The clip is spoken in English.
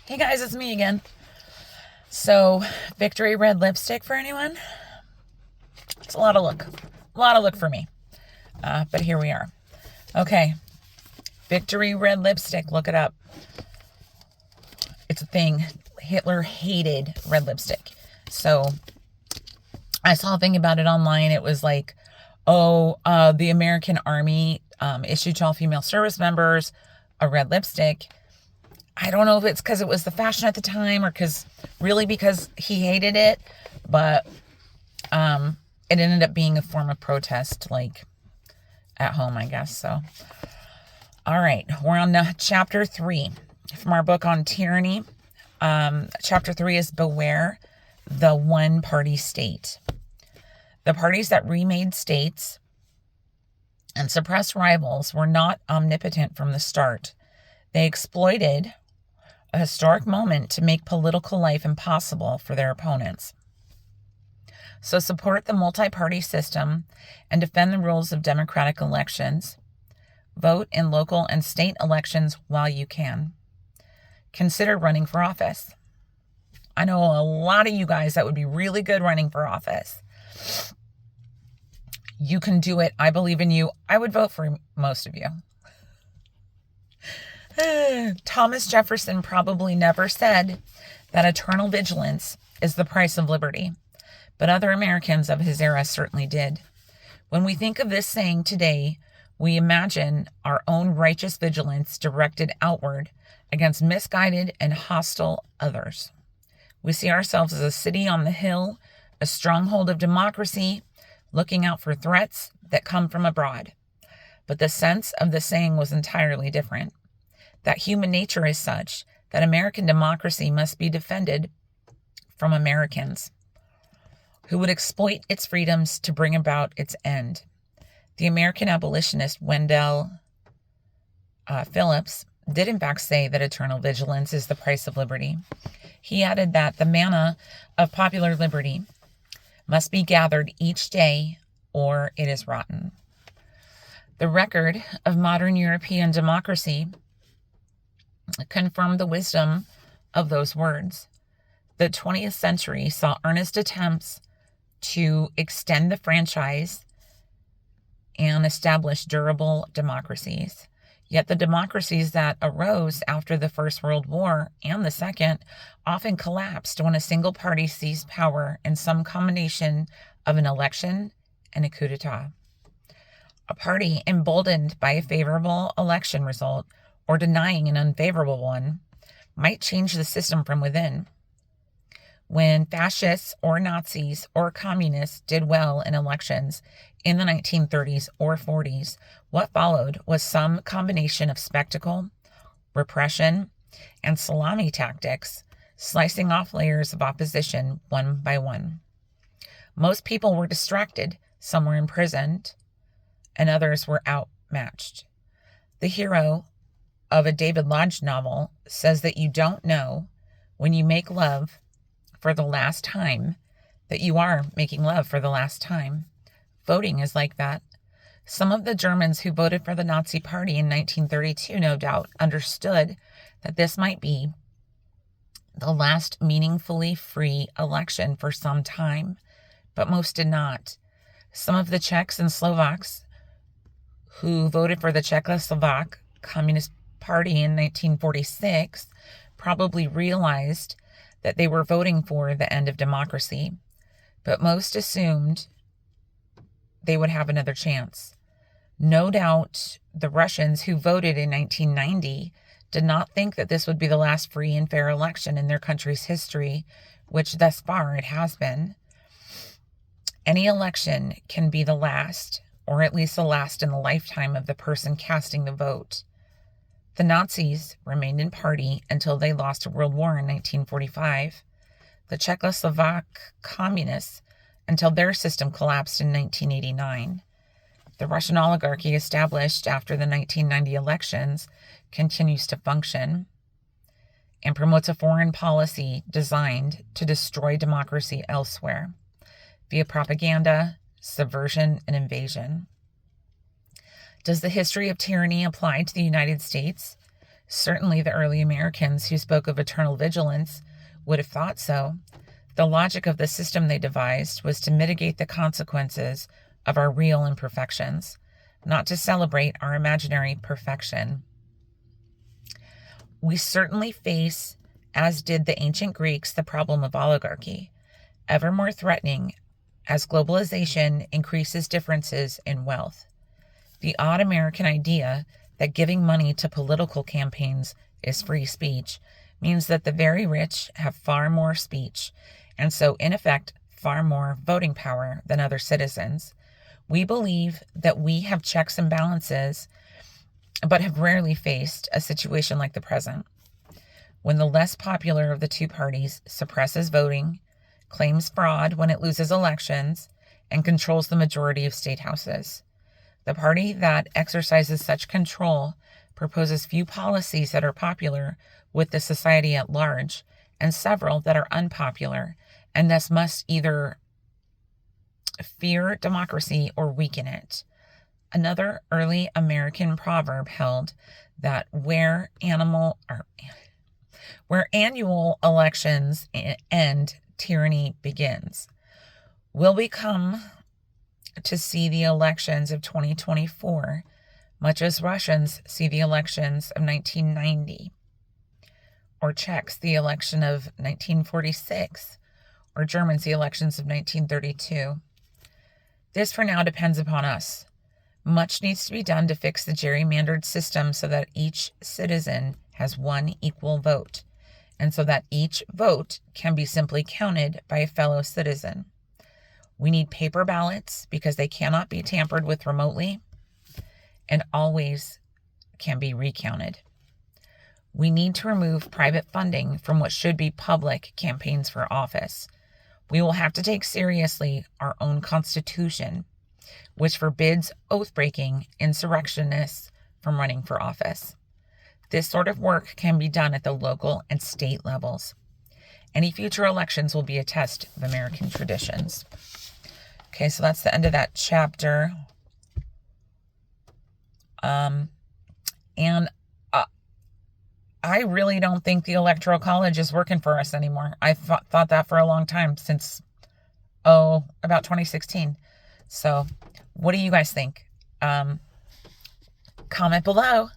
Hey guys, it's me again. So, victory red lipstick for anyone? It's a lot of look. A lot of look for me. But here we are. Okay. Victory red lipstick. Look it up. It's a thing. Hitler hated red lipstick. So, I saw a thing about it online. It was like, the American Army issued to all female service members a red lipstick. I don't know if it's because it was the fashion at the time or because he hated it, but it ended up being a form of protest, like at home, I guess. So, all right, we're on chapter 3 from our book on tyranny. Chapter 3 is Beware the One-Party State. The parties that remade states and suppressed rivals were not omnipotent from the start. They exploited a historic moment to make political life impossible for their opponents. So support the multi-party system and defend the rules of democratic elections. Vote in local and state elections while you can. Consider running for office. I know a lot of you guys that would be really good running for office. You can do it. I believe in you. I would vote for most of you. Thomas Jefferson probably never said that eternal vigilance is the price of liberty, but other Americans of his era certainly did. When we think of this saying today, we imagine our own righteous vigilance directed outward against misguided and hostile others. We see ourselves as a city on the hill, a stronghold of democracy, looking out for threats that come from abroad. But the sense of the saying was entirely different. That human nature is such that American democracy must be defended from Americans who would exploit its freedoms to bring about its end. The American abolitionist Wendell Phillips did in fact say that eternal vigilance is the price of liberty. He added that the manna of popular liberty must be gathered each day or it is rotten. The record of modern European democracy confirmed the wisdom of those words. The 20th century saw earnest attempts to extend the franchise and establish durable democracies. Yet the democracies that arose after the First World War and the Second often collapsed when a single party seized power in some combination of an election and a coup d'etat. A party emboldened by a favorable election result or denying an unfavorable one might change the system from within. When fascists or Nazis or communists did well in elections in the 1930s or 40s, what followed was some combination of spectacle, repression, and salami tactics, slicing off layers of opposition one by one. Most people were distracted, some were imprisoned, and others were outmatched. The hero of a David Lodge novel says that you don't know when you make love for the last time that you are making love for the last time. Voting is like that. Some of the Germans who voted for the Nazi Party in 1932, no doubt, understood that this might be the last meaningfully free election for some time, but most did not. Some of the Czechs and Slovaks who voted for the Czechoslovak Communist Party in 1946 probably realized that they were voting for the end of democracy, but most assumed they would have another chance. No doubt the Russians who voted in 1990 did not think that this would be the last free and fair election in their country's history, which thus far it has been. Any election can be the last, or at least the last in the lifetime of the person casting the vote. The Nazis remained in party until they lost a world war in 1945. The Czechoslovak communists until their system collapsed in 1989. The Russian oligarchy established after the 1990 elections continues to function and promotes a foreign policy designed to destroy democracy elsewhere via propaganda, subversion, and invasion. Does the history of tyranny apply to the United States? Certainly the early Americans who spoke of eternal vigilance would have thought so. The logic of the system they devised was to mitigate the consequences of our real imperfections, not to celebrate our imaginary perfection. We certainly face, as did the ancient Greeks, the problem of oligarchy, ever more threatening as globalization increases differences in wealth. The odd American idea that giving money to political campaigns is free speech means that the very rich have far more speech, and so, in effect, far more voting power than other citizens. We believe that we have checks and balances, but have rarely faced a situation like the present, when the less popular of the two parties suppresses voting, claims fraud when it loses elections, and controls the majority of state houses. The party that exercises such control proposes few policies that are popular with the society at large, and several that are unpopular, and thus must either fear democracy or weaken it. Another early American proverb held that where annual elections end, tyranny begins. Will we come to see the elections of 2024 much as Russians see the elections of 1990, or Czechs the election of 1946, or Germans the elections of 1932? This for now depends upon us. Much needs to be done to fix the gerrymandered system so that each citizen has one equal vote, and so that each vote can be simply counted by a fellow citizen. We need paper ballots because they cannot be tampered with remotely and always can be recounted. We need to remove private funding from what should be public campaigns for office. We will have to take seriously our own Constitution, which forbids oath-breaking insurrectionists from running for office. This sort of work can be done at the local and state levels. Any future elections will be a test of American traditions. Okay, so that's the end of that chapter. I really don't think the Electoral College is working for us anymore. I thought that for a long time, since, about 2016. So, what do you guys think? Comment below.